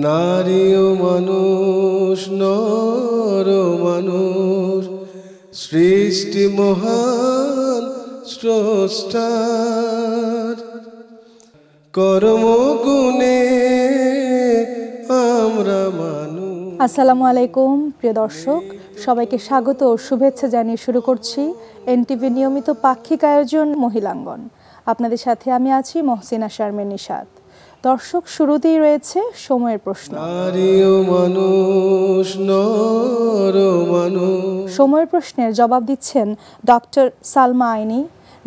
নারী ও মানুষ, নর ও মানুষ, সৃষ্টি মহান স্রষ্টার, কর্মগুণে আমরা মানুষ। আসসালামু আলাইকুম প্রিয় দর্শক, সবাইকে স্বাগত ও শুভেচ্ছা জানিয়ে শুরু করছি এনটিভি নিয়মিত পাক্ষিক আয়োজন মহিলাঙ্গন। আপনাদের সাথে আমি আছি মহসিনা শারমিন নিশাত। দর্শক, শুরুতেই রয়েছে সময়ের প্রশ্ন। নারী ও মানুষ, নর ও মানুষ। সময়ের প্রশ্নের জবাব দিচ্ছেন ডক্টর সালমা আইনি,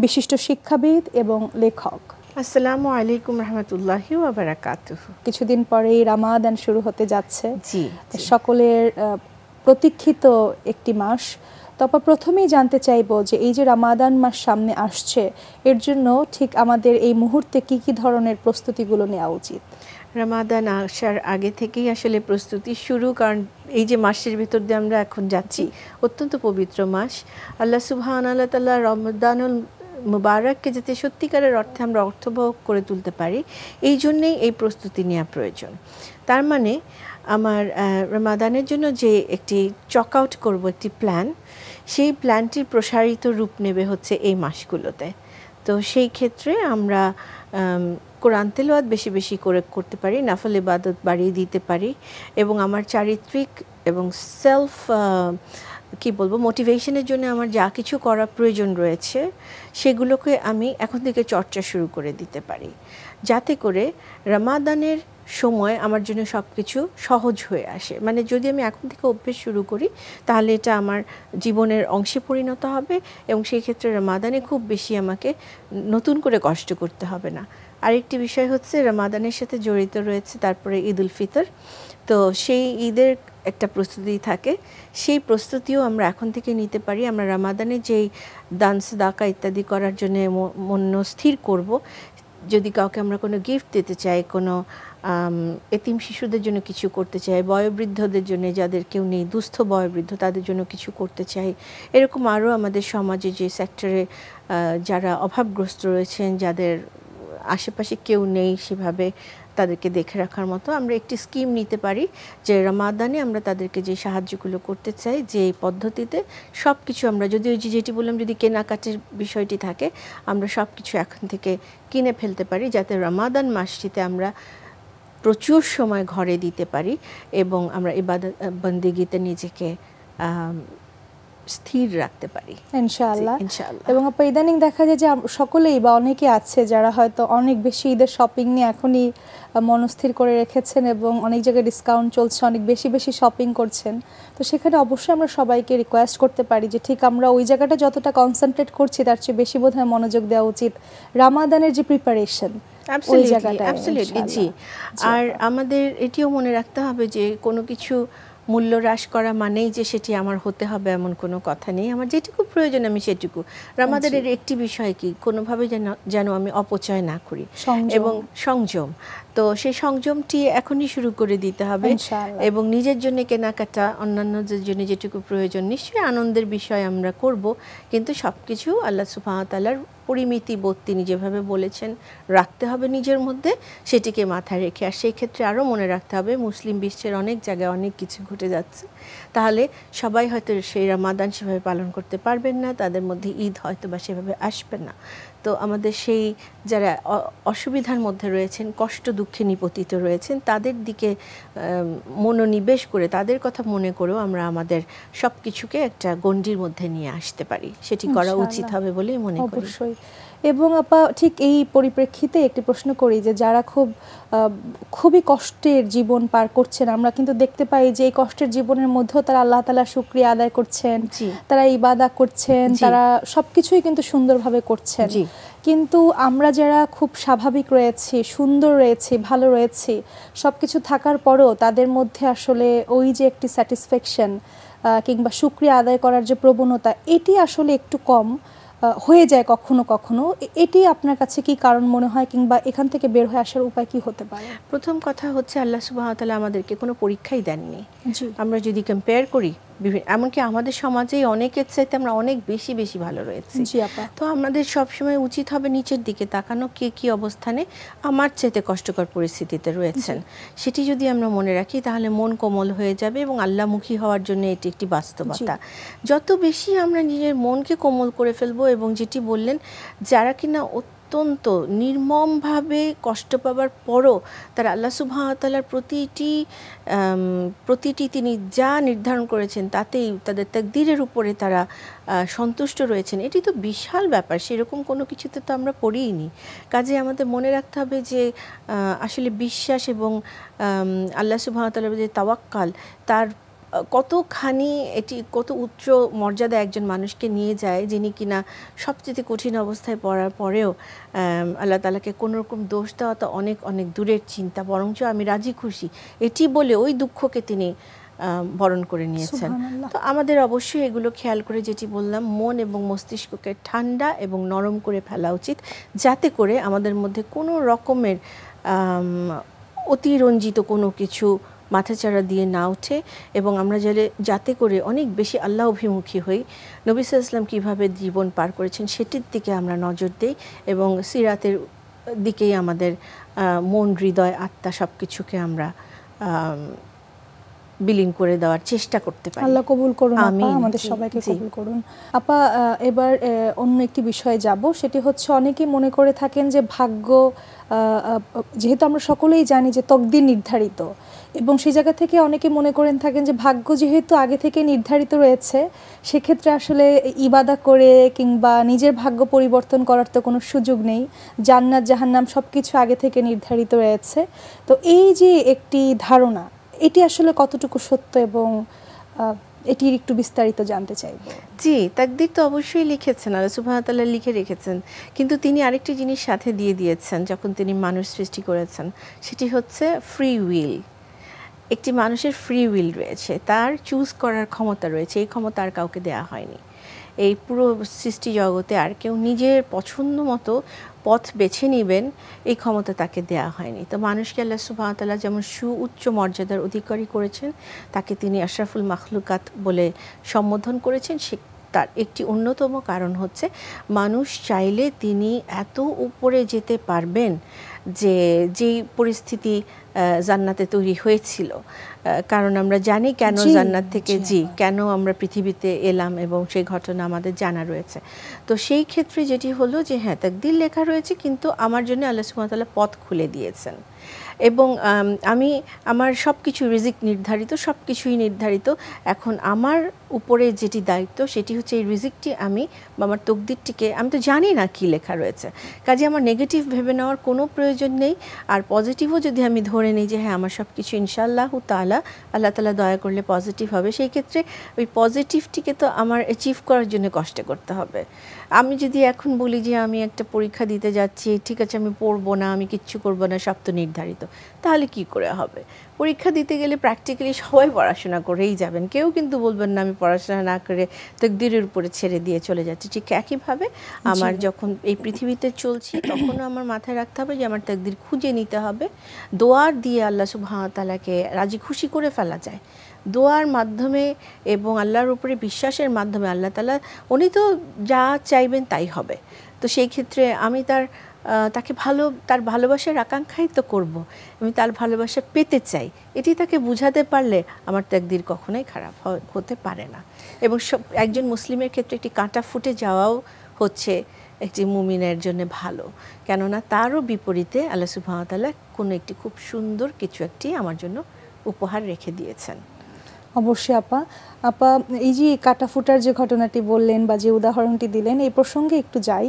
বিশিষ্ট শিক্ষাবিদ এবং লেখক। আসসালামু আলাইকুম রহমতুল্লাহি ওয়া বারাকাতুহু। কিছুদিন পরেই রামাদান শুরু হতে যাচ্ছে। জি, সকলের প্রতীক্ষিত একটি মাস। তবে প্রথমেই জানতে চাইবো যে এই যে রামাদান মাস সামনে আসছে, এর জন্য ঠিক আমাদের এই মুহূর্তে কি কি ধরনের প্রস্তুতিগুলো নেওয়া উচিত? রামাদান আসার আগে থেকেই আসলে প্রস্তুতি শুরু, কারণ এই যে মাসের ভিতর দিয়ে আমরা এখন যাচ্ছি, অত্যন্ত পবিত্র মাস। আল্লাহ সুবহানাহু ওয়া তাআলা রমাদানুল মুবারককে যাতে সত্যিকারের অর্থে আমরা অর্থবহ করে তুলতে পারি, এই জন্যেই এই প্রস্তুতি নেওয়া প্রয়োজন। তার মানে আমার রামাদানের জন্য যে একটি চক আউট করবো, একটি প্ল্যান, সেই প্ল্যানটির প্রসারিত রূপ নেবে হচ্ছে এই মাসগুলোতে। তো সেই ক্ষেত্রে আমরা কোরআন তেলাওয়াত বেশি বেশি করে করতে পারি, নফল ইবাদত বাড়িয়ে দিতে পারি, এবং আমার চারিত্রিক এবং সেলফ মোটিভেশনের জন্য আমার যা কিছু করা প্রয়োজন রয়েছে সেগুলোকে আমি এখন থেকে চর্চা শুরু করে দিতে পারি, যাতে করে রামাদানের সময় আমার জন্য সব কিছু সহজ হয়ে আসে। মানে যদি আমি এখন থেকে অভ্যেস শুরু করি, তাহলে এটা আমার জীবনের অংশে পরিণত হবে, এবং সেই ক্ষেত্রে রামাদানে খুব বেশি আমাকে নতুন করে কষ্ট করতে হবে না। আরেকটি বিষয় হচ্ছে, রামাদানের সাথে জড়িত রয়েছে তারপরে ঈদ উল ফিতর। তো সেই ঈদের একটা প্রস্তুতি থাকে, সেই প্রস্তুতিও আমরা এখন থেকে নিতে পারি। আমরা রামাদানে যেই দান সাদাকা ইত্যাদি করার জন্য মন স্থির করব, যদি কাউকে আমরা কোনো গিফট দিতে চাই, কোনো এতিম শিশুদের জন্য কিছু করতে চাই, বয়োবৃদ্ধদের জন্য, যাদের কেউ নেই, দুস্থ বয়োবৃদ্ধ, তাদের জন্য কিছু করতে চাই, এরকম আরও আমাদের সমাজে যে সেক্টরে যারা অভাবগ্রস্ত রয়েছেন, যাদের আশেপাশে কেউ নেই সেভাবে তাদেরকে দেখে রাখার মতো, আমরা একটি স্কিম নিতে পারি যে রামাদানে আমরা তাদেরকে যে সাহায্যগুলো করতে চাই, যে পদ্ধতিতে সব কিছু আমরা, যদি ওই যেটি বললাম, যদি কেনাকাটার বিষয়টি থাকে, আমরা সব কিছু এখন থেকে কিনে ফেলতে পারি, যাতে রামাদান মাসটিতে আমরা প্রচুর সময় ঘরে দিতে পারি এবং আমরা ইবাদত বন্দেগীতে নিজেকে স্থির রাখতে পারি ইনশাআল্লাহ। এবং আপা, ইদানিং দেখা যায় যে সকলেই বা অনেকে আছে যারা হয়তো অনেক বেশি ঈদের শপিং নিয়ে এখনই মনস্থির করে রেখেছেন এবং অনেক জায়গায় ডিসকাউন্ট চলছে, অনেক বেশি বেশি শপিং করছেন। তো সেখানে অবশ্যই আমরা সবাইকে রিকোয়েস্ট করতে পারি যে ঠিক আমরা ওই জায়গাটা যতটা কনসেন্ট্রেট করছি, তার চেয়ে বেশি বোধহয় মনোযোগ দেওয়া উচিত রামাদানের যে প্রিপারেশন, ওই জায়গাটা। জি, আর আমাদের এটিও মনে রাখতে হবে যে কোনো কিছু মূল্য হ্রাস করা মানেই যে সেটি আমার হতে হবে এমন কোনো কথা নেই। আমার যেটুকু প্রয়োজন আমি সেটুকু। রামাদানের একটি বিষয় কি, কোনোভাবে যেন আমি অপচয় না করি, এবং সংযম। তো সেই সংযমটি এখনই শুরু করে দিতে হবে, এবং নিজের জন্য কেনাকাটা, অন্যান্যদের জন্য যেটুকু প্রয়োজন, নিশ্চয়ই আনন্দের বিষয় আমরা করব, কিন্তু সব কিছু আল্লাহ সুবহানাহু ওয়া তাআলার পরিমিতি বোধ তিনি যেভাবে বলেছেন রাখতে হবে নিজের মধ্যে, সেটিকে মাথায় রেখে। আর সেই ক্ষেত্রে আরও মনে রাখতে হবে, মুসলিম বিশ্বের অনেক জায়গায় অনেক কিছু ঘটে যাচ্ছে, তাহলে সবাই হয়তো সেই রামাদান সেভাবে পালন করতে পারবেন না, তাদের মধ্যে ঈদ হয়তো বা সেভাবে আসবে না। তো আমাদের সেই যারা অসুবিধার মধ্যে রয়েছেন, কষ্ট দুঃখে নিপতিত রয়েছেন, তাদের দিকে মনোনিবেশ করে, তাদের কথা মনে করেও আমরা আমাদের সব কিছুকে একটা গণ্ডির মধ্যে নিয়ে আসতে পারি, সেটি করা উচিত হবে বলেই মনে করি। অবশ্যই। এবং আপা, ঠিক এই পরিপ্রেক্ষিতে একটি প্রশ্ন করি যে যারা খুবই কষ্টের জীবন পার করছেন, আমরা কিন্তু দেখতে পাই যে এই কষ্টের জীবনের মধ্যেও তারা আল্লাহ তাআলার শুকরিয়া আদায় করছেন, তারা ইবাদত করছেন, তারা সবকিছুই কিন্তু সুন্দরভাবে করছেন। কিন্তু আমরা যারা খুব স্বাভাবিক রয়েছি, সুন্দর রয়েছি, ভালো রয়েছি, সবকিছু থাকার পরেও তাদের মধ্যে আসলে ওই যে একটি স্যাটিসফ্যাকশন কিংবা শুকরিয়া আদায় করার যে প্রবণতা, এটি আসলে একটু কম হয়ে যায় কখনো কখনো। এটি আপনার কাছে কি কারণ মনে হয়, কিংবা এখান থেকে বের হয়ে আসার উপায় কি হতে পারে? প্রথম কথা হচ্ছে, আল্লাহ সুবহানাহু ওয়া তাআলা আমাদেরকে কোনো পরীক্ষাই দেননি। জি। আমরা যদি কম্পেয়ার করি এমনকি আমাদের সমাজেই অনেকের চাইতে আমরা অনেক বেশি বেশি ভালো রয়েছি। জি আপা। তো আমাদের সবসময় উচিত হবে নিচের দিকে তাকানো, কে কী অবস্থানে আমার চাইতে কষ্টকর পরিস্থিতিতে রয়েছেন, সেটি যদি আমরা মনে রাখি তাহলে মন কোমল হয়ে যাবে এবং আল্লাহমুখী হওয়ার জন্য এটি একটি বাস্তবতা। যত বেশি আমরা নিজের মনকে কোমল করে ফেলবো, এবং যেটি বললেন যারা কিনা অত্যন্ত নির্মমভাবে কষ্ট পাবার পরও তারা আল্লাহ সুবহানাহু ওয়া তাআলার প্রতিটি তিনি যা নির্ধারণ করেছেন তাতেই তাদের তাকদীরের উপরে তারা সন্তুষ্ট রয়েছেন, এটি তো বিশাল ব্যাপার। সেরকম কোনো কিছুতে তো আমরা পড়িনি। কাজে আমাদের মনে রাখতে হবে যে আসলে বিশ্বাস এবং আল্লাহ সুবহানাহু ওয়া তাআলার যে তাওয়াক্কাল, তার কতখানি এটি কত উচ্চ মর্যাদা একজন মানুষকে নিয়ে যায়, যিনি কিনা সবচেয়ে কঠিন অবস্থায় পড়ার পরেও আল্লাহ তাআলাকে কোনো রকম দোষ দেওয়া তো অনেক অনেক দূরের চিন্তা, বরঞ্চ আমি রাজি খুশি এটি বলে ওই দুঃখকে তিনি বরণ করে নিয়েছেন। তো আমাদের অবশ্যই এগুলো খেয়াল করে, যেটি বললাম, মন এবং মস্তিষ্ককে ঠান্ডা এবং নরম করে ফেলা উচিত, যাতে করে আমাদের মধ্যে কোনো রকমের অতিরঞ্জিত কোনো কিছু মাথাচাড়া দিয়ে না ওঠে, এবং আমরা যাতে করে অনেক বেশি আল্লাহ অভিমুখী হই। নবী সাল্লাল্লাহু আলাইহি ওয়াসাল্লাম কীভাবে জীবন পার করেছেন সেটির দিকে আমরা নজর দেই, এবং সিরাতের দিকেই আমাদের মন, হৃদয়, আত্মা সব কিছুকে আমরা বিলীন করে দেওয়ার চেষ্টা করতে পারি। আল্লাহ কবুল করুন আপা, আমাদের সবাইকে কবুল করুন। আপা, এবার অন্য একটি বিষয়ে যাব, সেটি হচ্ছে অনেকেই মনে করে থাকেন যে ভাগ্য, যেহেতু আমরা সকলেই জানি যে তকদির নির্ধারিত, এবং সেই জায়গা থেকে অনেকে মনে করেন থাকেন যে ভাগ্য যেহেতু আগে থেকে নির্ধারিত রয়েছে, সেক্ষেত্রে আসলে ইবাদা করে কিংবা নিজের ভাগ্য পরিবর্তন করার তো কোনো সুযোগ নেই, জান্নাত জাহান্নাম সব কিছু আগে থেকে নির্ধারিত রয়েছে। তো এই যে একটি ধারণা, এটি আসলে কতটুকু সত্য, এবং এটির একটু বিস্তারিত জানতে চাইব। জি, তাকদীর তো অবশ্যই লিখেছেন, আল্লাহ সুবহানাহু ওয়া তাআলা লিখে রেখেছেন, কিন্তু তিনি আরেকটি জিনিস সাথে দিয়ে দিয়েছেন যখন তিনি মানুষ সৃষ্টি করেছেন, সেটি হচ্ছে ফ্রি উইল। একটি মানুষের ফ্রি উইল রয়েছে, তার চুজ করার ক্ষমতা রয়েছে, এই ক্ষমতা আর কাউকে দেয়া হয়নি। এই পুরো সৃষ্টি জগতে আর কেউ নিজের পছন্দ মতো পথ বেছে নেবেন এই ক্ষমতা তাকে দেয়া হয়নি। তো মানুষকে আল্লাহ সুবহানাহু ওয়া তাআলা যেমন সুউচ্চ মর্যাদার অধিকারী করেছেন, তাকে তিনি আশরাফুল মাখলুকাত বলে সম্বোধন করেছেন, সে তার একটি অন্যতম কারণ হচ্ছে মানুষ চাইলে তিনি এত উপরে যেতে পারবেন যে যেই পরিস্থিতি জান্নাতে তৈরি হয়েছিল, কারণ আমরা জানি কেন জান্নাত থেকে কেন আমরা পৃথিবীতে এলাম, এবং সেই ঘটনা আমাদের জানা রয়েছে। তো সেই ক্ষেত্রে যেটি হলো যে হ্যাঁ, তাকদীর লেখা রয়েছে, কিন্তু আমার জন্য আল্লাহ সুবহানাহু ওয়া তাআলা পথ খুলে দিয়েছেন, এবং আমি আমার সব কিছু রিজিক নির্ধারিত, সব কিছুই নির্ধারিত। এখন আমার উপরে যেটি দায়িত্ব সেটি হচ্ছে এই রিজিকটি আমি বা আমার তকদিরটিকে, আমি তো জানি না কি লেখা রয়েছে, কাজে আমার নেগেটিভ ভেবে নেওয়ার কোনো প্রয়োজন নেই। আর পজিটিভও যদি আমি ধরে নিই যে হ্যাঁ, আমার সব কিছু ইনশাআল্লাহু তাআলা, আল্লাহ তাআলা দয়া করলে পজিটিভ হবে, সেই ক্ষেত্রে ওই পজিটিভটিকে তো আমার অ্যাচিভ করার জন্য কষ্ট করতে হবে। আমি যদি এখন বলি যে আমি একটা পরীক্ষা দিতে যাচ্ছি, ঠিক আছে আমি পড়বো না, আমি কিচ্ছু করবো না, সব তো নির্ধারিত, তাহলে কি করে হবে? পরীক্ষা দিতে গেলে প্র্যাকটিক্যালি সবাই পড়াশোনা করেই যাবেন, কেউ কিন্তু বলবেন না আমি পড়াশোনা না করে তাকদীরের উপরে ছেড়ে দিয়ে চলে যাচ্ছি। ঠিক একইভাবে আমার যখন এই পৃথিবীতে চলছি, তখনও আমার মাথায় রাখতে হবে যে আমার তাকদীর খুঁজে নিতে হবে। দোয়ার দিয়ে আল্লাহ সুবহানাহু ওয়া তাআলাকে রাজি খুশি করে ফেলা যায়, দোয়ার মাধ্যমে এবং আল্লাহর উপরে বিশ্বাসের মাধ্যমে। আল্লাহ তাআলা উনি তো যা চাইবেন তাই হবে। তো সেই ক্ষেত্রে আমি তাকে তার ভালোবাসার আকাঙ্ক্ষাই তো করব, আমি তার ভালোবাসা পেতে চাই, এটি তাকে বুঝাতে পারলে আমার তাকদীর কখনোই খারাপ হতে পারে না। এবং একজন মুসলিমের ক্ষেত্রে একটি কাঁটা ফুটে যাওয়াও হচ্ছে একটি মুমিনের জন্য ভালো, কেননা তারও বিপরীতে আল্লাহ সুবহানাহু ওয়া তাআলা কোনো একটি খুব সুন্দর কিছু একটি আমার জন্য উপহার রেখে দিয়েছেন। অবশ্যই আপা। এই যে কাটা ফুটার যে ঘটনাটি বললেন বা যে উদাহরণটি দিলেন, এই প্রসঙ্গে একটু যাই,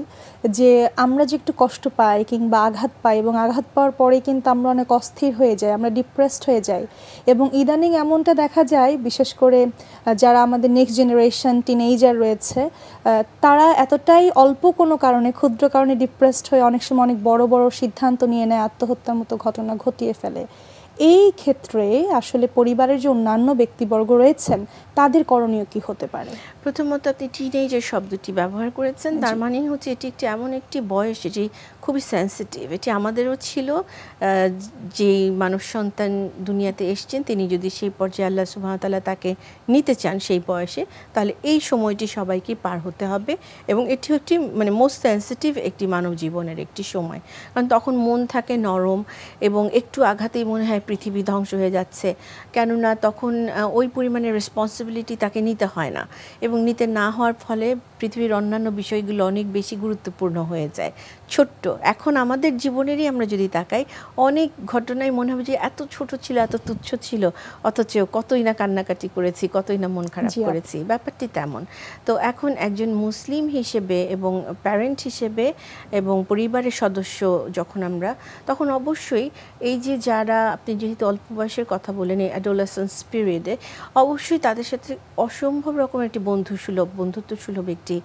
যে আমরা যে একটু কষ্ট পাই কিংবা আঘাত পাই, এবং আঘাত পাওয়ার পরে কিন্তু আমরা অনেক অস্থির হয়ে যাই, আমরা ডিপ্রেসড হয়ে যাই, এবং ইদানিং এমনটা দেখা যায়, বিশেষ করে যারা আমাদের নেক্সট জেনারেশন টিনেজার রয়েছে, তারা এতটাই অল্প কোনো কারণে, ক্ষুদ্র কারণে ডিপ্রেসড হয়ে অনেক সময় অনেক বড় বড় সিদ্ধান্ত নিয়ে নেয়, আত্মহত্যার মতো ঘটনা ঘটিয়ে ফেলে। এই ক্ষেত্রে আসলে পরিবারের যে অন্যান্য ব্যক্তিবর্গ রয়েছেন তাদের করণীয় কি হতে পারে? প্রথমত আপনি টিনেজার শব্দটি ব্যবহার করেছেন, তার মানে হচ্ছে এটি একটি এমন একটি বয়স যেটি খুবই সেন্সিটিভ। এটি আমাদেরও ছিল, যে মানব সন্তান দুনিয়াতে এসছেন তিনি যদি সেই পর্যায়ে আল্লাহ সুবহানাহু ওয়া তাআলা তাকে নিতে চান সেই বয়সে, তাহলে এই সময়টি সবাইকে পার হতে হবে। এবং এটি একটি মানে মোস্ট সেন্সিটিভ একটি মানব জীবনের একটি সময়, কারণ তখন মন থাকে নরম এবং একটু আঘাতেই মনে হয় পৃথিবী ধ্বংস হয়ে যাচ্ছে, কেননা তখন ওই পরিমাণে রেসপন্সিবিলিটি তাকে নিতে হয় না, এবং নিতে না হওয়ার ফলে পৃথিবীর অন্যান্য বিষয়গুলো অনেক বেশি গুরুত্বপূর্ণ হয়ে যায়। ছোট্ট এখন আমাদের জীবনেরই আমরা যদি তাকাই, অনেক ঘটনাই মনে হবে যে এত ছোট ছিল, এত তুচ্ছ ছিল, অথচ কতই না কান্নাকাটি করেছি, কতই না মন খারাপ করেছি, ব্যাপারটি তেমন। তো এখন একজন মুসলিম হিসেবে এবং প্যারেন্ট হিসেবে এবং পরিবারের সদস্য যখন আমরা, তখন অবশ্যই এই যে যারা, আপনি যেহেতু অল্প বয়সের কথা বলেন, এই অ্যাডোলেসেন্স পিরিয়ডে অবশ্যই তাদের সাথে অসম্ভব রকমের একটি বন্ধুত্বসুলভ একটি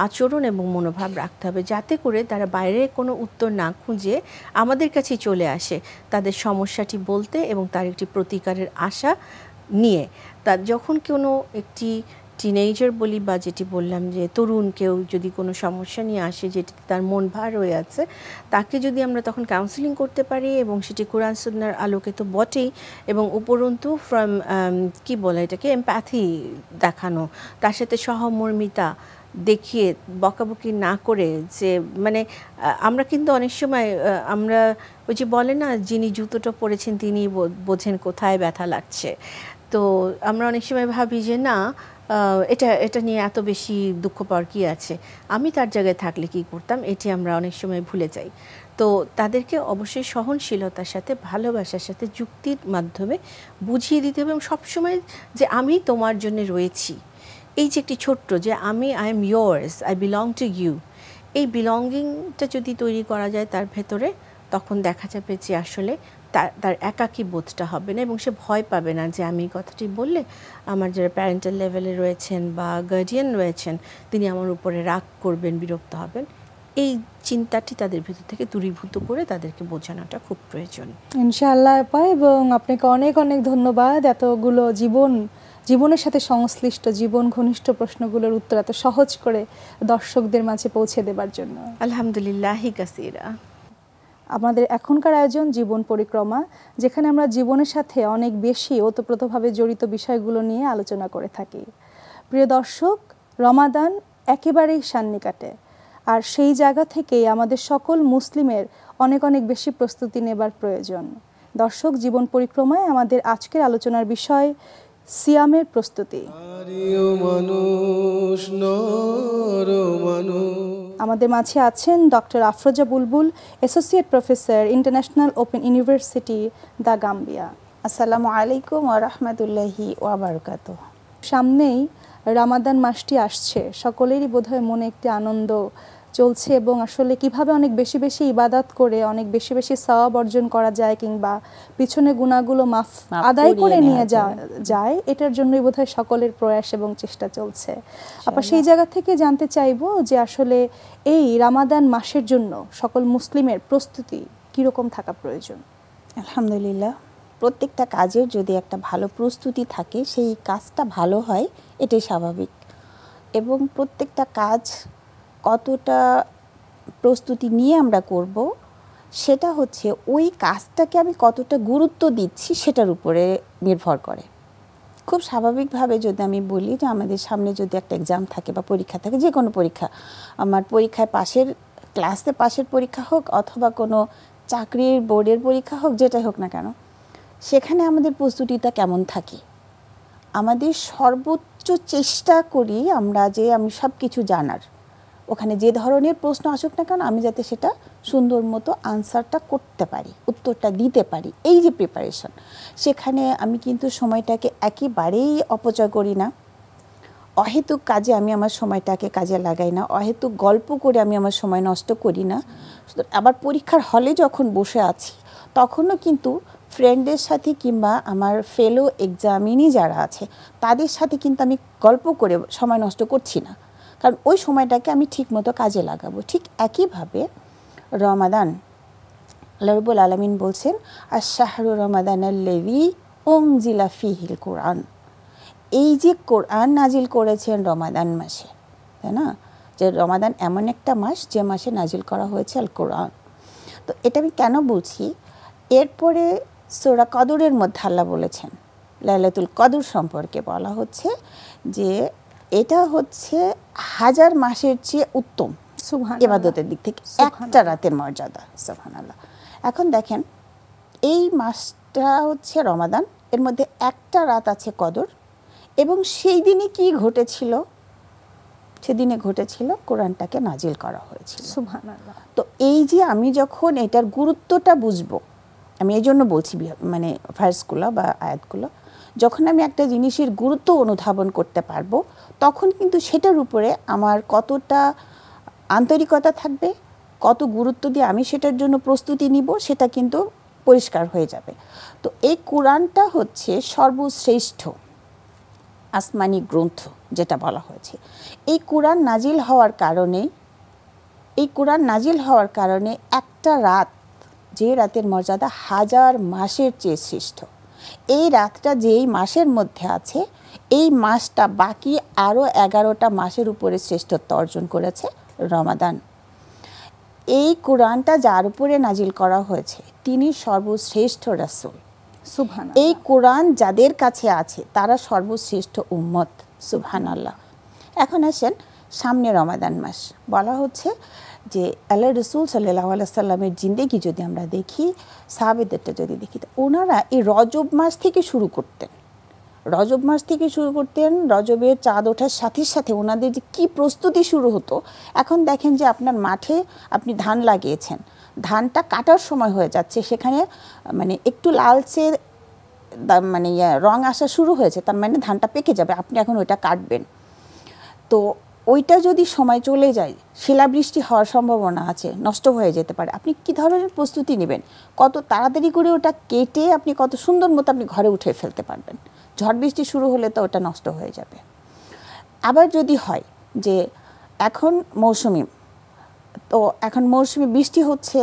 আচরণ এবং মনোভাব রাখতে হবে, যাতে করে তারা বাইরে কোনো উত্তর না খুঁজে আমাদের কাছেই চলে আসে তাদের সমস্যাটি বলতে এবং তার একটি প্রতিকারের আশা নিয়ে। তা যখন কোনো একটি টিনেজার বলি বা যেটি বললাম যে তরুণ কেউ যদি কোনো সমস্যা নিয়ে আসে যেটিতে তার মন ভার হয়ে আছে, তাকে যদি আমরা তখন কাউন্সেলিং করতে পারি এবং সেটি কোরআন সুন্নাহর আলোকে তো বটেই, এবং উপরন্তু ফ্রম কি বলে এটাকে এমপ্যাথি দেখানো, তার সাথে সহমর্মিতা দেখিয়ে বকাবকি না করে, যে মানে আমরা কিন্তু অনেক সময় আমরা ওই যে বলে না, যিনি জুতোটা পরেছেন তিনি বোঝেন কোথায় ব্যথা লাগছে। তো আমরা অনেক সময় ভাবি যে না, এটা নিয়ে এত বেশি দুঃখ পাওয়ার কী আছে, আমি তার জায়গায় থাকলে কি করতাম, এটি আমরা অনেক সময় ভুলে যাই। তো তাদেরকে অবশ্যই সহনশীলতার সাথে, ভালোবাসার সাথে, যুক্তির মাধ্যমে বুঝিয়ে দিতে হবে, এবং সবসময় যে আমি তোমার জন্য রয়েছি, এই যে একটি ছোট্ট যে I am yours, I belong to you, এই বিলঙ্গিংটা যদি তৈরি করা যায় তার ভেতরে, তখন দেখা যাবে যে আসলে তার একাকী বোধটা হবে না, এবং সে ভয় পাবে না যে আমি এই কথাটি বললে আমার যারা প্যারেন্টাল লেভেলে রয়েছেন বা গার্ডিয়ান রয়েছেন তিনি আমার উপরে রাগ করবেন, বিরক্ত হবেন। এই চিন্তাটি তাদের ভিতর থেকে দূরীভূত করে তাদেরকে বোঝানোটা খুব প্রয়োজন। ইনশাআল্লাহ আপা, এবং আপনাকে অনেক অনেক ধন্যবাদ এতগুলো জীবনের সাথে সংশ্লিষ্ট জীবন ঘনিষ্ঠ প্রশ্নগুলোর উত্তর এত সহজ করে দর্শকদের মাঝে পৌঁছে দেবার জন্য। আলহামদুলিল্লাহ কাসীরা। আমাদের এখনকার আয়োজন জীবন পরিক্রমা, যেখানে আমরা জীবনের সাথে অনেক বেশি ওতপ্রোতভাবে জড়িত বিষয়গুলো নিয়ে আলোচনা করে থাকি। প্রিয় দর্শক, রমাদান একেবারেই সান্নিকাটে, আর সেই জায়গা থেকেই আমাদের সকল মুসলিমের অনেক অনেক বেশি প্রস্তুতি নেবার প্রয়োজন। দর্শক, জীবন পরিক্রমায় আমাদের আজকের আলোচনার বিষয় সিয়ামের প্রস্তুতি। আমাদের মাঝে আছেন doctor Afroza Bulbul, associate professor, international open university, the Gambia. আসসালামু আলাইকুম ওয়া রাহমাতুল্লাহি ওয়া বারাকাতুহু। সামনেই রমাদান মাসটি আসছে, সকলেরই বোধহয় মনে একটি আনন্দ চলছে, এবং আসলে কিভাবে অনেক বেশি বেশি ইবাদত করে অনেক বেশি বেশি সওয়াব অর্জন করা যায়, কিংবা পিছনে গুনাহগুলো মাফ আদায় করে নিয়ে যায়, এটার জন্যই বোধহয় সকলের প্রয়াস এবং চেষ্টা চলছে। আপা, সেই জায়গা থেকে জানতে চাইবো যে আসলে এই রমাদান মাসের জন্য সকল মুসলিমের প্রস্তুতি কীরকম থাকা প্রয়োজন? আলহামদুলিল্লাহ, প্রত্যেকটা কাজের যদি একটা ভালো প্রস্তুতি থাকে সেই কাজটা ভালো হয়, এটাই স্বাভাবিক। এবং প্রত্যেকটা কাজ কতটা প্রস্তুতি নিয়ে আমরা করব, সেটা হচ্ছে ওই কাজটাকে আমি কতটা গুরুত্ব দিচ্ছি সেটার উপরে নির্ভর করে। খুব স্বাভাবিকভাবে যদি আমি বলি যে আমাদের সামনে যদি একটা এক্সাম থাকে বা পরীক্ষা থাকে, যে কোনো পরীক্ষা, আমার পরীক্ষায় ক্লাসে পাশের পরীক্ষা হোক অথবা কোনো চাকরির বোর্ডের পরীক্ষা হোক, যেটাই হোক না কেন, সেখানে আমাদের প্রস্তুতিটা কেমন থাকে, আমাদের সর্বোচ্চ চেষ্টা করি আমি সব কিছু জানার, ওখানে যে ধরনের প্রশ্ন আসুক না কেন আমি যাতে সেটা সুন্দর মতো আনসারটা করতে পারি, উত্তরটা দিতে পারি। এই যে প্রিপারেশন, সেখানে আমি কিন্তু সময়টাকে একেবারেই অপচয় করি না, অহেতুক কাজে আমি আমার সময়টাকে কাজে লাগাই না, অহেতুক গল্প করে আমি আমার সময় নষ্ট করি না। আবার পরীক্ষার হলে যখন বসে আছি তখনও কিন্তু ফ্রেন্ডের সাথে কিংবা আমার ফেলো এক্সামিনি যারা আছে তাদের সাথে কিন্তু আমি গল্প করে সময় নষ্ট করছি না, কারণ ওই সময়টাকে আমি ঠিকমতো কাজে লাগাবো। ঠিক একইভাবে রমাদান আল্লাহ রাব্বুল আলামিন বলছেন আশ-শাহরু রমাদানাল্লাযী উনজিলা ফীহিল কুরআন, এই যে কোরআন নাজিল করেছেন রমাদান মাসে, তাই না, যে রমাদান এমন একটা মাস যে মাসে নাজিল করা হয়েছে আল কোরআন। তো এটা আমি কেন বলছি, এরপরে সূরা কদরের মধ্যে আল্লাহ বলেছেন লাইলাতুল কদর সম্পর্কে বলা হচ্ছে যে এটা হচ্ছে হাজার মাসের চেয়ে উত্তম সুবহানাল্লাহ। ইবাদতের দিক থেকে একটা রাতের মর্যাদা। সুবহানাল্লাহ। এখন দেখেন এই মাসটা হচ্ছে রমাদান, এর মধ্যে একটা রাত আছে কদর, এবং সেই দিনে কি ঘটেছিল, সেদিনে ঘটেছিল কোরআনটাকে নাজিল করা হয়েছিল। সুবহানাল্লাহ। তো এই যে আমি যখন এটার গুরুত্বটা বুঝবো, আমি এই জন্য বলছি মানে ভার্সগুলো বা আয়াতগুলো, যখন আমি একটা জিনিসের গুরুত্ব অনুধাবন করতে পারবো তখন কিন্তু সেটার উপরে আমার কতটা আন্তরিকতা থাকবে, কত গুরুত্ব দিয়ে আমি সেটার জন্য প্রস্তুতি নিব, সেটা কিন্তু পরিষ্কার হয়ে যাবে। তো এই কোরআনটা হচ্ছে সর্বশ্রেষ্ঠ আসমানি গ্রন্থ যেটা বলা হয়েছে। এই কোরআন নাজিল হওয়ার কারণে একটা রাত, যে রাতের মর্যাদা হাজার মাসের চেয়ে শ্রেষ্ঠ, এই রাতটা যেই মাসের মধ্যে আছে এই মাসটা বাকি আরও 11টা মাসের উপরে শ্রেষ্ঠত্ব অর্জন করেছে রমাদান। এই কোরআনটা যার উপরে নাজিল করা হয়েছে তিনি সর্বশ্রেষ্ঠ রাসূল। সুবহানাল্লাহ। এই কোরআন যাদের কাছে আছে তারা সর্বশ্রেষ্ঠ উম্মত। সুবহানাল্লাহ। এখন আসেন সামনে রমাদান মাস, বলা হচ্ছে যে আল্লাহ রসুল সাল্লাল্লাহু আলাইহি সাল্লামের জিন্দেগি যদি আমরা দেখি, সাহাবেদেরটা যদি দেখি, ওনারা এই রজব মাস থেকে শুরু করতেন। রজবের চাঁদ ওঠার সাথে সাথে ওনাদের যে কী প্রস্তুতি শুরু হতো। এখন দেখেন যে আপনার মাঠে আপনি ধান লাগিয়েছেন, ধানটা কাটার সময় হয়ে যাচ্ছে, সেখানে মানে একটু লালচে মানে রং আসা শুরু হয়েছে, তার মানে ধানটা পেকে যাবে, আপনি এখন ওইটা কাটবেন। তো ওইটা যদি সময় চলে যায়, শিলাবৃষ্টি হওয়ার সম্ভাবনা আছে, নষ্ট হয়ে যেতে পারে। আপনি কী ধরনের প্রস্তুতি নেবেন, কত তাড়াতাড়ি করে ওটা কেটে আপনি কত সুন্দর মতো আপনি ঘরে উঠে ফেলতে পারবেন। ঝড় বৃষ্টি শুরু হলে তো ওটা নষ্ট হয়ে যাবে। আবার যদি হয় যে এখন মৌসুমি বৃষ্টি হচ্ছে,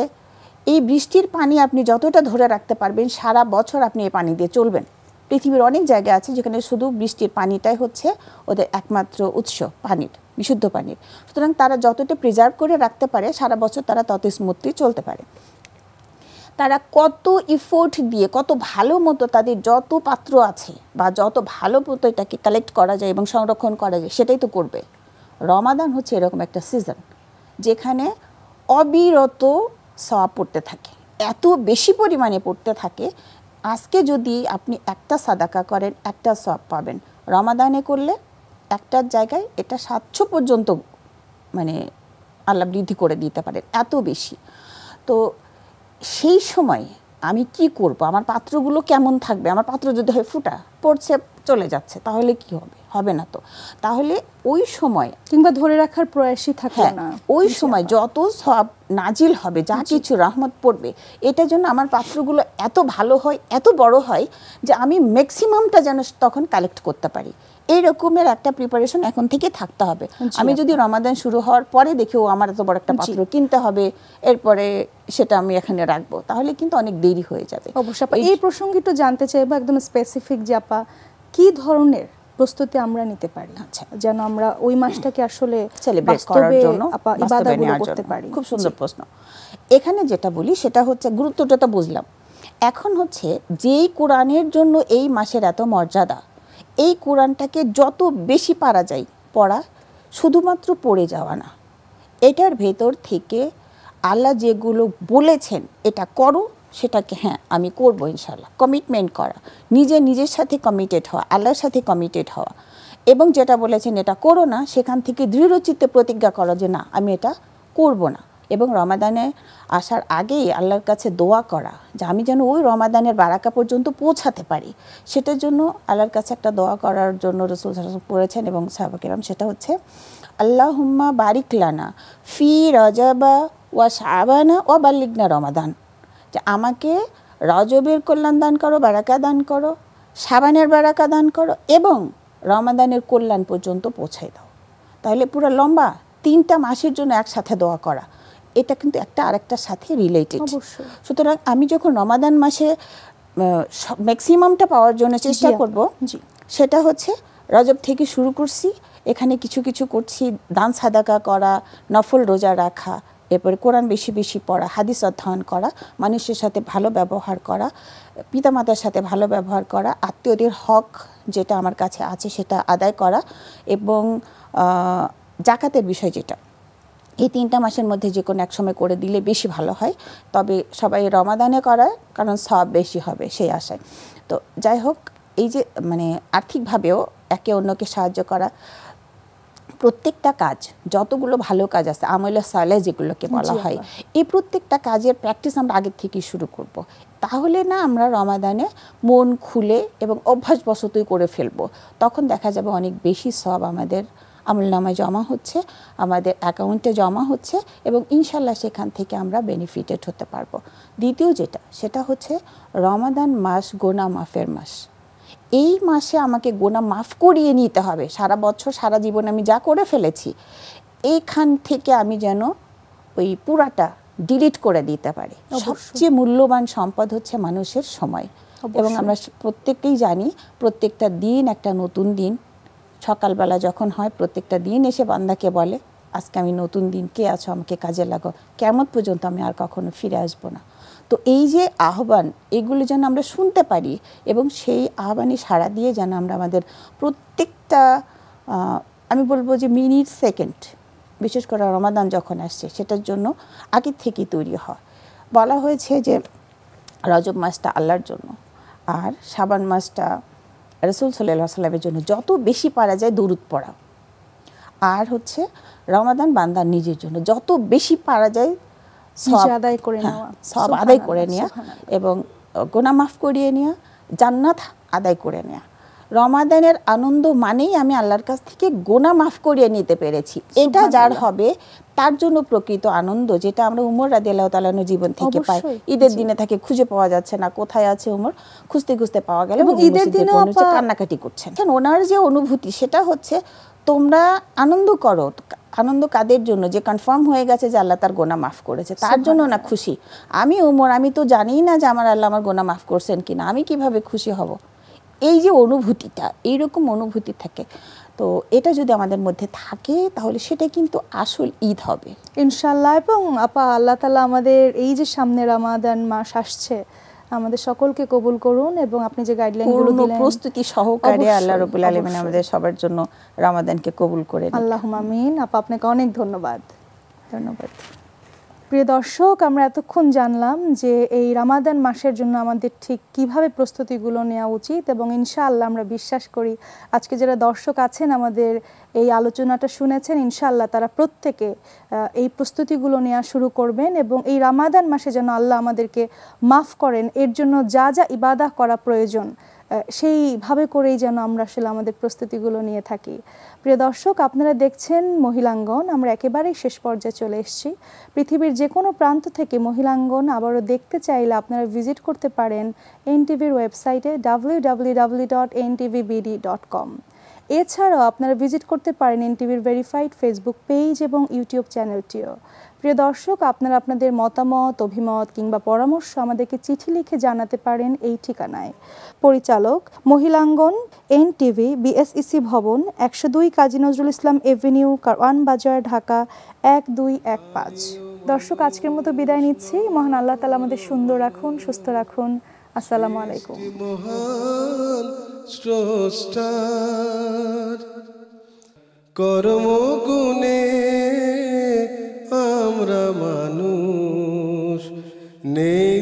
এই বৃষ্টির পানি আপনি যতটা ধরে রাখতে পারবেন সারা বছর আপনি এই পানি দিয়ে চলবেন। পৃথিবীর অনেক জায়গা আছে যেখানে শুধু বৃষ্টির পানিটাই হচ্ছে ওদের একমাত্র উৎস পানির, বিশুদ্ধ পানির। সুতরাং তারা যতটা প্রিজার্ভ করে রাখতে পারে সারা বছর তারা তত স্মুথলি চলতে পারে। তারা কত ইফোর্ট দিয়ে, কত ভালো মতো তাদের যত পাত্র আছে বা যত ভালো মতো এটাকে কালেক্ট করা যায় এবং সংরক্ষণ করা যায় সেটাই তো করবে। রমাদান হচ্ছে এরকম একটা সিজন যেখানে অবিরত সওয়াব পড়তে থাকে, এত বেশি পরিমাণে পড়তে থাকে। আজকে যদি আপনি একটা সাদাকা করেন একটা সওয়াব পাবেন, রমাদানে করলে একটার জায়গায় এটা 700 পর্যন্ত মানে আল্লাহ বৃদ্ধি করে দিতে পারেন, এত বেশি। তো সেই সময় আমি কি করব, আমার পাত্রগুলো কেমন থাকবে? আমার পাত্র যদি হয় ফুটা পড়ছে চলে যাচ্ছে, তাহলে কি হবে? হবে না তো। তাহলে ওই সময় কিংবা ধরে রাখার প্রয়াসই থাকলো না। ওই সময় যত সব নাজিল হবে, যা কিছু রহমত পড়বে, এটার জন্য আমার পাত্রগুলো এত ভালো হয়, এত বড় হয় যে আমি ম্যাক্সিমামটা যেন তখন কালেক্ট করতে পারি। এই রকমের একটা প্রিপারেশন এখন থেকে থাকতে হবে। আমি যদি রমাদান শুরু হওয়ার পরে দেখি আমার এত বড় একটা পাত্র কিনতে হবে, এরপরে সেটা আমি এখানে রাখবো, তাহলে কিন্তু অনেক দেরি হয়ে যাবে। অবশ্যই। এই প্রসঙ্গে একটু জানতে চাইবো একদম স্পেসিফিক যে আপা কি ধরনের প্রস্তুতি আমরা নিতে পারি যেন আমরা ওই মাসটাকে আসলে সেলিব্রেট করার জন্য ইবাদতগুলো করতে পারি। খুব সুন্দর প্রশ্ন। এখানে যেটা বলি সেটা হচ্ছে গুরুত্বটা তো বুঝলাম। এখন হচ্ছে যেই কোরআনের জন্য এই মাসের এত মর্যাদা, এই কোরআনটাকে যত বেশি পারা যায় পড়া, শুধুমাত্র পড়ে যাওয়া না, এটার ভেতর থেকে আল্লাহ যেগুলো বলেছেন এটা করো, সেটাকে হ্যাঁ আমি করবো ইনশাল্লাহ, কমিটমেন্ট করা, নিজের সাথে কমিটেড হওয়া, আল্লাহর সাথে কমিটেড হওয়া, এবং যেটা বলেছেন এটা করো না সেখান থেকে দৃঢ়চিত্তে প্রতিজ্ঞা করা যে না আমি এটা করব না। এবং রমাদানে আসার আগেই আল্লাহর কাছে দোয়া করা যে আমি যেন ওই রমাদানের বারাকা পর্যন্ত পৌঁছাতে পারি, সেটার জন্য আল্লাহর কাছে একটা দোয়া করার জন্য রাসূল সাল্লাল্লাহু আলাইহি ওয়াসাল্লাম পড়েছেন এবং সাহাবা কেরাম, সেটা হচ্ছে আল্লাহুম্মা বারিক লানা ফি রজাবা ওয়া শাবানা ওয়া বাল্লিগনা রমাদান, যে আমাকে রজবের কল্যাণ দান করো, বারাকা দান করো, শাবানের বারাকা দান করো এবং রমাদানের কল্যাণ পর্যন্ত পৌঁছাই দাও। তাহলে পুরো লম্বা 3টা মাসের জন্য একসাথে দোয়া করা, এটা কিন্তু একটা আরেকটার সাথে রিলেটেড। অবশ্যই। সুতরাং আমি যখন রমাদান মাসে ম্যাক্সিমামটা পাওয়ার জন্য চেষ্টা করব, সেটা হচ্ছে রজব থেকে শুরু করছি, এখানে কিছু কিছু করছি, দান সাদাকা করা, নফল রোজা রাখা, এরপরে কোরআন বেশি বেশি পড়া, হাদিস অধ্যয়ন করা, মানুষের সাথে ভালো ব্যবহার করা, পিতামাতার সাথে ভালো ব্যবহার করা, আত্মীয়দের হক যেটা আমার কাছে আছে সেটা আদায় করা, এবং জাকাতের বিষয় যেটা, এই 3টা মাসের মধ্যে যে কোনো এক সময় করে দিলে বেশি ভালো হয়। তবে সবাই রমাদানে করায়, কারণ সব বেশি হবে সেই আশায়। তো যাই হোক, এই যে মানে আর্থিকভাবেও একে অন্যকে সাহায্য করা, প্রত্যেকটা কাজ, যতগুলো ভালো কাজ আছে, আমলে সালেহ যেগুলোকে বলা হয়, এই প্রত্যেকটা কাজের প্র্যাকটিস আমরা আগের থেকেই শুরু করব। তাহলে না আমরা রমাদানে মন খুলে এবং অভ্যাসবশতই করে ফেলবো, তখন দেখা যাবে অনেক বেশি সওয়াব আমাদের আমলনামায় জমা হচ্ছে, আমাদের অ্যাকাউন্টে জমা হচ্ছে, এবং ইনশাল্লাহ সেখান থেকে আমরা বেনিফিটেড হতে পারবো। দ্বিতীয় যেটা, সেটা হচ্ছে রমাদান মাস গুনাহ মাফের মাস। এই মাসে আমাকে গুনাহ মাফ করিয়ে নিতে হবে। সারা বছর সারা জীবন আমি যা করে ফেলেছি, এইখান থেকে আমি যেন ওই পুরাটা ডিলিট করে দিতে পারি। সবচেয়ে মূল্যবান সম্পদ হচ্ছে মানুষের সময়, এবং আমরা প্রত্যেকেই জানি প্রত্যেকটা দিন একটা নতুন দিন। সকালবেলা যখন হয়, প্রত্যেকটা দিন এসে বান্দাকে বলে, আজকে আমি নতুন দিন, কে আছো আমাকে কাজে লাগো, কিয়ামত পর্যন্ত আমি আর কখনো ফিরে আসবো না। তো এই যে আহ্বান, এগুলো যেন আমরা শুনতে পারি, এবং সেই আহ্বানে সাড়া দিয়ে যেন আমরা আমাদের প্রত্যেকটা আমি বলবো যে মিনিট সেকেন্ড, বিশেষ করে রমাদান যখন আসছে সেটার জন্য আগে থেকেই তৈরি হয়। বলা হয়েছে যে রজব মাসটা আল্লাহর জন্য, আর শাবান মাসটা রাসূল সাল্লাল্লাহু আলাইহি ওয়াসাল্লামের জন্য। যত বেশি পারা যায় দরুদ পড়া, আর হচ্ছে রমাদান বান্দার নিজের জন্য, যত বেশি পারা যায় সওয়াব আদায় করে নেওয়া, সওয়াব আদায় করে নেওয়া, এবং গুনাহ মাফ করিয়ে নেওয়া, জান্নাত আদায় করে নেওয়া। রমাদানের আনন্দ মানেই আমি আল্লাহর কাছ থেকে গুনাহ মাফ করিয়ে নিতে পেরেছি, এটা যার হবে তার জন্য প্রকৃত আনন্দ, যেটা আমরা উমর রাদিয়াল্লাহু তাআলা আনহু জীবন থেকে পাই। ঈদের দিনে তাকে খুঁজে পাওয়া যাচ্ছে না, কোথায় আছে উমর, খুঁজতে খুঁজতে পাওয়া গেল, এবং ঈদের দিনে কান্নাকাটি করছেন। ওনার যে অনুভূতি, সেটা হচ্ছে তোমরা আনন্দ করো। আনন্দ কাদের জন্য? যে কনফার্ম হয়ে গেছে যে আল্লাহ তার গুনাহ মাফ করেছে, তার জন্য না খুশি। আমি উমর, আমি তো জানিই না যে আমার আল্লাহ আমার গুনাহ মাফ করছেন কিনা, আমি কিভাবে খুশি হব? এই যে অনুভূতিটা, এইরকম অনুভূতি থাকে, তো এটা যদি আমাদের মধ্যে থাকে তাহলে সেটা কিন্তু আসল ঈদ হবে ইনশাআল্লাহ। এবং আপা, আল্লাহ তাআলা আমাদের এই যে সামনে রমাদান মাস আসছে, আমাদের সকলকে কবুল করুন, এবং আপনি যে গাইডলাইনগুলো দিলেন প্রস্তুতি সহকারে আল্লাহ রাব্বুল আলামিন আমাদের সবার জন্য রমাদানকে কবুল করে নিন। আল্লাহুম্মা আমিন। আপা, আপনাকে অনেক ধন্যবাদ। ধন্যবাদ। প্রিয় দর্শক, আমরা এতক্ষণ জানলাম যে এই রমাদান মাসের জন্য আমাদের ঠিক কিভাবে প্রস্তুতিগুলো নেওয়া উচিত, এবং ইনশাআল্লাহ আমরা বিশ্বাস করি আজকে যারা দর্শক আছেন আমাদের এই আলোচনাটা শুনেছেন, ইনশাআল্লাহ তারা প্রত্যেকে এই প্রস্তুতিগুলো নেওয়া শুরু করবেন, এবং এই রমাদান মাসে যেন আল্লাহ আমাদেরকে মাফ করেন, এর জন্য যা যা ইবাদত করা প্রয়োজন সেইভাবে করেই যেন আমরা আসলে আমাদের প্রস্তুতিগুলো নিয়ে থাকি। প্রিয় দর্শক, আপনারা দেখছেন মহিলাঙ্গন। আমরা একেবারেই শেষ পর্যায়ে চলে এসেছি। পৃথিবীর যে কোনো প্রান্ত থেকে মহিলাঙ্গন আবারও দেখতে চাইলে আপনারা ভিজিট করতে পারেন এনটিভির ওয়েবসাইটে www.ntvbd.com। এছাড়াও আপনারা ভিজিট করতে পারেন এনটিভির ভেরিফাইড ফেসবুক পেজ এবং ইউটিউব চ্যানেলটিও। প্রিয় দর্শক, আপনারা আপনাদের মতামত, অভিমত কিংবা পরামর্শ আমাদেরকে চিঠি লিখে জানাতে পারেন এই ঠিকানায়। পরিচালক, মহিলাঙ্গন, এনটিভি, বিএসইসি ভবন, 102 কাজী নজরুল ইসলাম এভিনিউ, কারওয়ান বাজার, ঢাকা 1215। দর্শক, আজকের মতো বিদায় নিচ্ছি। মহান আল্লাহ তাআলা আমাদের সুন্দর রাখুন, সুস্থ রাখুন। আসসালামু আলাইকুম। মহান স্রষ্টার কর্মগুণে আমরা মানুষ নেই